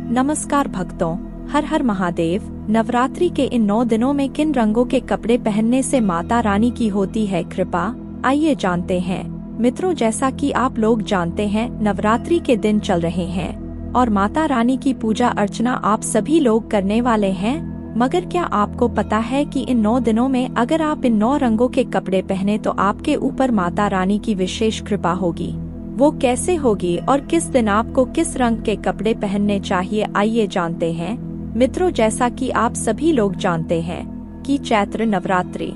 नमस्कार भक्तों, हर हर महादेव। नवरात्रि के इन 9 दिनों में किन रंगों के कपड़े पहनने से माता रानी की होती है कृपा, आइए जानते हैं। मित्रों, जैसा कि आप लोग जानते हैं, नवरात्रि के दिन चल रहे हैं और माता रानी की पूजा अर्चना आप सभी लोग करने वाले हैं। मगर क्या आपको पता है कि इन 9 दिनों में अगर आप इन 9 रंगों के कपड़े पहने तो आपके ऊपर माता रानी की विशेष कृपा होगी। वो कैसे होगी और किस दिन आपको किस रंग के कपड़े पहनने चाहिए, आइए जानते हैं। मित्रों, जैसा कि आप सभी लोग जानते हैं कि चैत्र नवरात्रि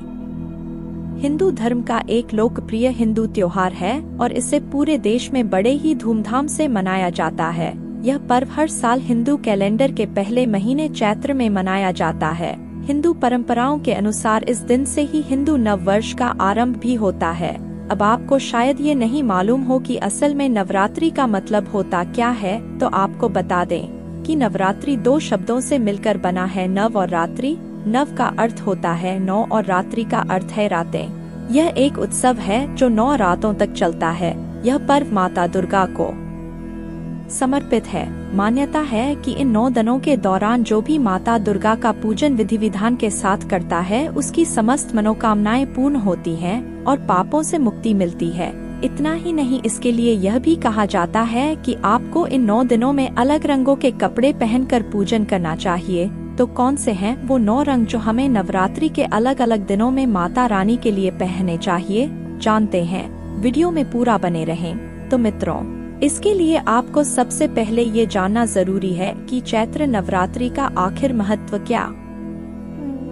हिंदू धर्म का एक लोकप्रिय हिंदू त्योहार है और इसे पूरे देश में बड़े ही धूमधाम से मनाया जाता है। यह पर्व हर साल हिंदू कैलेंडर के पहले महीने चैत्र में मनाया जाता है। हिंदू परंपराओं के अनुसार इस दिन से ही हिंदू नव वर्ष का आरंभ भी होता है। अब आपको शायद ये नहीं मालूम हो कि असल में नवरात्रि का मतलब होता क्या है, तो आपको बता दें कि नवरात्रि 2 शब्दों से मिलकर बना है, नव और रात्रि। नव का अर्थ होता है 9 और रात्रि का अर्थ है रातें। यह एक उत्सव है जो 9 रातों तक चलता है। यह पर्व माता दुर्गा को समर्पित है। मान्यता है कि इन 9 दिनों के दौरान जो भी माता दुर्गा का पूजन विधि विधान के साथ करता है, उसकी समस्त मनोकामनाएं पूर्ण होती हैं और पापों से मुक्ति मिलती है। इतना ही नहीं, इसके लिए यह भी कहा जाता है कि आपको इन 9 दिनों में अलग रंगों के कपड़े पहनकर पूजन करना चाहिए। तो कौन से हैं वो 9 रंग जो हमें नवरात्रि के अलग अलग दिनों में माता रानी के लिए पहनने चाहिए, जानते हैं। वीडियो में पूरा बने रहें। तो मित्रों, इसके लिए आपको सबसे पहले ये जानना जरूरी है कि चैत्र नवरात्रि का आखिर महत्व क्या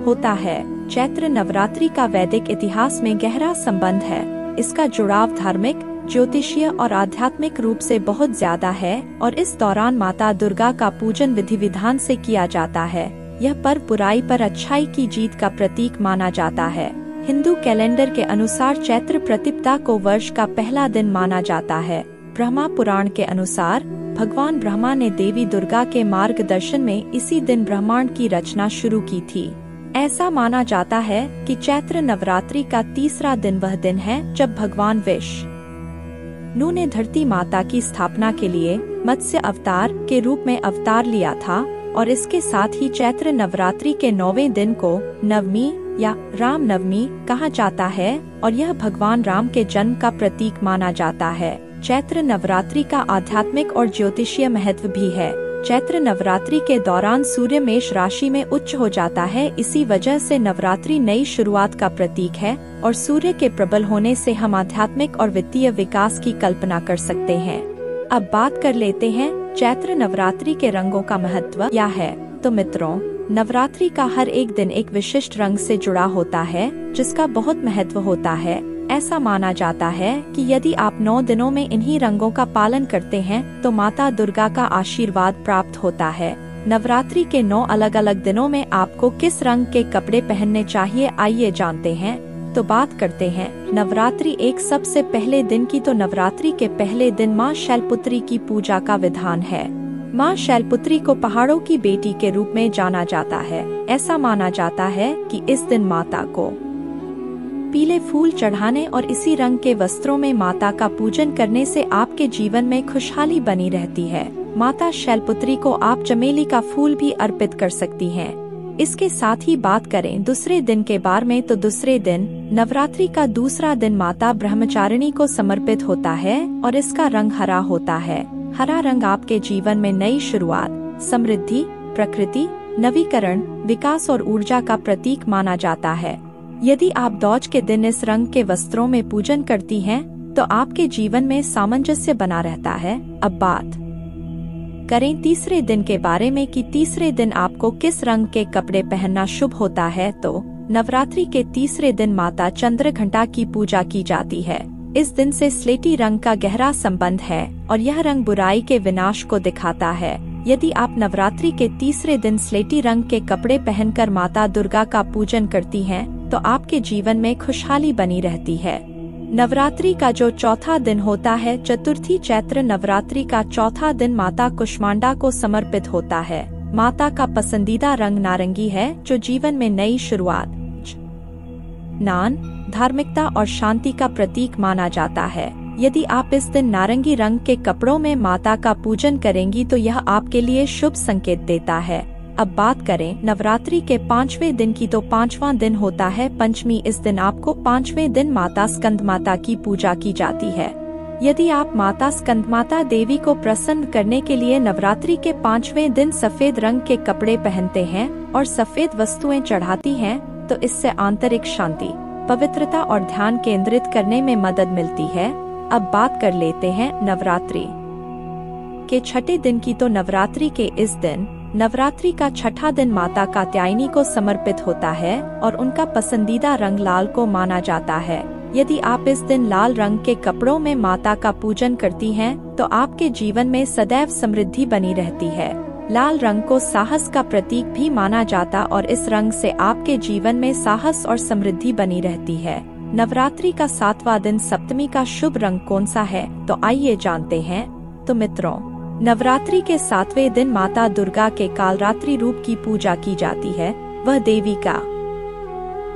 होता है। चैत्र नवरात्रि का वैदिक इतिहास में गहरा संबंध है। इसका जुड़ाव धार्मिक, ज्योतिषीय और आध्यात्मिक रूप से बहुत ज्यादा है और इस दौरान माता दुर्गा का पूजन विधि विधान से किया जाता है। यह पर्व बुराई पर अच्छाई की जीत का प्रतीक माना जाता है। हिंदू कैलेंडर के अनुसार चैत्र प्रतिपदा को वर्ष का पहला दिन माना जाता है। ब्रह्मा पुराण के अनुसार भगवान ब्रह्मा ने देवी दुर्गा के मार्गदर्शन में इसी दिन ब्रह्मांड की रचना शुरू की थी। ऐसा माना जाता है कि चैत्र नवरात्रि का तीसरा दिन वह दिन है जब भगवान विष्णु ने धरती माता की स्थापना के लिए मत्स्य अवतार के रूप में अवतार लिया था और इसके साथ ही चैत्र नवरात्रि के 9वें दिन को नवमी या राम नवमी कहा जाता है और यह भगवान राम के जन्म का प्रतीक माना जाता है। चैत्र नवरात्रि का आध्यात्मिक और ज्योतिषीय महत्व भी है। चैत्र नवरात्रि के दौरान सूर्य मेष राशि में उच्च हो जाता है। इसी वजह से नवरात्रि नई शुरुआत का प्रतीक है और सूर्य के प्रबल होने से हम आध्यात्मिक और वित्तीय विकास की कल्पना कर सकते हैं। अब बात कर लेते हैं चैत्र नवरात्रि के रंगों का महत्व क्या है। तो मित्रों, नवरात्रि का हर एक दिन एक विशिष्ट रंग से जुड़ा होता है जिसका बहुत महत्व होता है। ऐसा माना जाता है कि यदि आप 9 दिनों में इन्हीं रंगों का पालन करते हैं तो माता दुर्गा का आशीर्वाद प्राप्त होता है। नवरात्रि के 9 अलग अलग दिनों में आपको किस रंग के कपड़े पहनने चाहिए, आइए जानते हैं। तो बात करते हैं नवरात्रि एक सबसे पहले दिन की। तो नवरात्रि के पहले दिन माँ शैलपुत्री की पूजा का विधान है। माँ शैलपुत्री को पहाड़ों की बेटी के रूप में जाना जाता है। ऐसा माना जाता है कि इस दिन माता को पीले फूल चढ़ाने और इसी रंग के वस्त्रों में माता का पूजन करने से आपके जीवन में खुशहाली बनी रहती है। माता शैलपुत्री को आप चमेली का फूल भी अर्पित कर सकती हैं। इसके साथ ही बात करें दूसरे दिन के बारे में, तो दूसरे दिन नवरात्रि का दूसरा दिन माता ब्रह्मचारिणी को समर्पित होता है और इसका रंग हरा होता है। हरा रंग आपके जीवन में नई शुरुआत, समृद्धि, प्रकृति, नवीकरण, विकास और ऊर्जा का प्रतीक माना जाता है। यदि आप दौज के दिन इस रंग के वस्त्रों में पूजन करती हैं, तो आपके जीवन में सामंजस्य बना रहता है। अब बात करें तीसरे दिन के बारे में कि तीसरे दिन आपको किस रंग के कपड़े पहनना शुभ होता है। तो नवरात्रि के तीसरे दिन माता चंद्रघंटा की पूजा की जाती है। इस दिन से स्लेटी रंग का गहरा संबंध है और यह रंग बुराई के विनाश को दिखाता है। यदि आप नवरात्रि के तीसरे दिन स्लेटी रंग के कपड़े पहनकर माता दुर्गा का पूजन करती हैं, तो आपके जीवन में खुशहाली बनी रहती है। नवरात्रि का जो चौथा दिन होता है, चतुर्थी, चैत्र नवरात्रि का चौथा दिन माता कुष्मांडा को समर्पित होता है। माता का पसंदीदा रंग नारंगी है जो जीवन में नई शुरुआत, ज्ञान, धार्मिकता और शांति का प्रतीक माना जाता है। यदि आप इस दिन नारंगी रंग के कपड़ों में माता का पूजन करेंगी तो यह आपके लिए शुभ संकेत देता है। अब बात करें नवरात्रि के 5वें दिन की, तो 5वां दिन होता है पंचमी। इस दिन आपको 5वें दिन माता स्कंदमाता की पूजा की जाती है। यदि आप माता स्कंदमाता देवी को प्रसन्न करने के लिए नवरात्रि के 5वें दिन सफेद रंग के कपड़े पहनते हैं और सफेद वस्तुएं चढ़ाती हैं, तो इससे आंतरिक शांति, पवित्रता और ध्यान केंद्रित करने में मदद मिलती है। अब बात कर लेते हैं नवरात्रि के छठे दिन की, तो नवरात्रि के इस दिन नवरात्रि का छठा दिन माता कात्यायनी को समर्पित होता है और उनका पसंदीदा रंग लाल को माना जाता है। यदि आप इस दिन लाल रंग के कपड़ों में माता का पूजन करती हैं, तो आपके जीवन में सदैव समृद्धि बनी रहती है। लाल रंग को साहस का प्रतीक भी माना जाता और इस रंग से आपके जीवन में साहस और समृद्धि बनी रहती है। नवरात्रि का 7वां दिन सप्तमी का शुभ रंग कौन सा है, तो आइए जानते हैं। तो मित्रों, नवरात्रि के 7वें दिन माता दुर्गा के कालरात्रि रूप की पूजा की जाती है। वह देवी का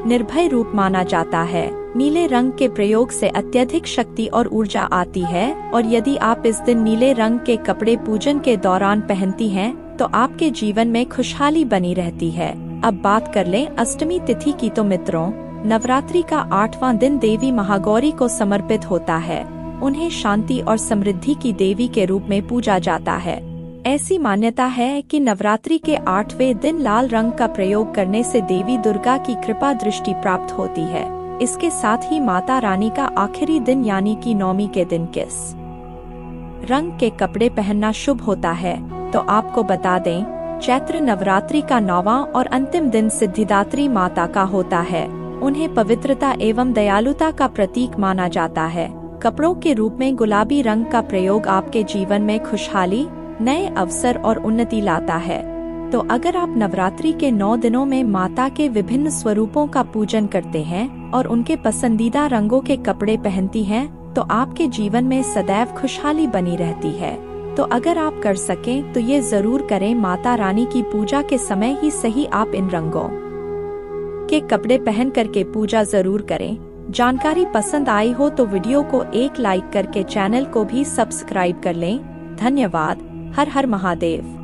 निर्भय रूप माना जाता है। नीले रंग के प्रयोग से अत्यधिक शक्ति और ऊर्जा आती है और यदि आप इस दिन नीले रंग के कपड़े पूजन के दौरान पहनती हैं, तो आपके जीवन में खुशहाली बनी रहती है। अब बात कर लें अष्टमी तिथि की, तो मित्रों, नवरात्रि का 8वां दिन देवी महागौरी को समर्पित होता है। उन्हें शांति और समृद्धि की देवी के रूप में पूजा जाता है। ऐसी मान्यता है कि नवरात्रि के 8वें दिन लाल रंग का प्रयोग करने से देवी दुर्गा की कृपा दृष्टि प्राप्त होती है। इसके साथ ही माता रानी का आखिरी दिन यानी कि नवमी के दिन किस रंग के कपड़े पहनना शुभ होता है, तो आपको बता दें, चैत्र नवरात्रि का 9वां और अंतिम दिन सिद्धिदात्री माता का होता है। उन्हें पवित्रता एवं दयालुता का प्रतीक माना जाता है। कपड़ों के रूप में गुलाबी रंग का प्रयोग आपके जीवन में खुशहाली, नए अवसर और उन्नति लाता है। तो अगर आप नवरात्रि के 9 दिनों में माता के विभिन्न स्वरूपों का पूजन करते हैं और उनके पसंदीदा रंगों के कपड़े पहनती हैं, तो आपके जीवन में सदैव खुशहाली बनी रहती है। तो अगर आप कर सकें तो ये जरूर करें। माता रानी की पूजा के समय ही सही आप इन रंगों के कपड़े पहन करके पूजा जरूर करें। जानकारी पसंद आई हो तो वीडियो को एक लाइक करके चैनल को भी सब्सक्राइब कर लें। धन्यवाद। हर हर महादेव।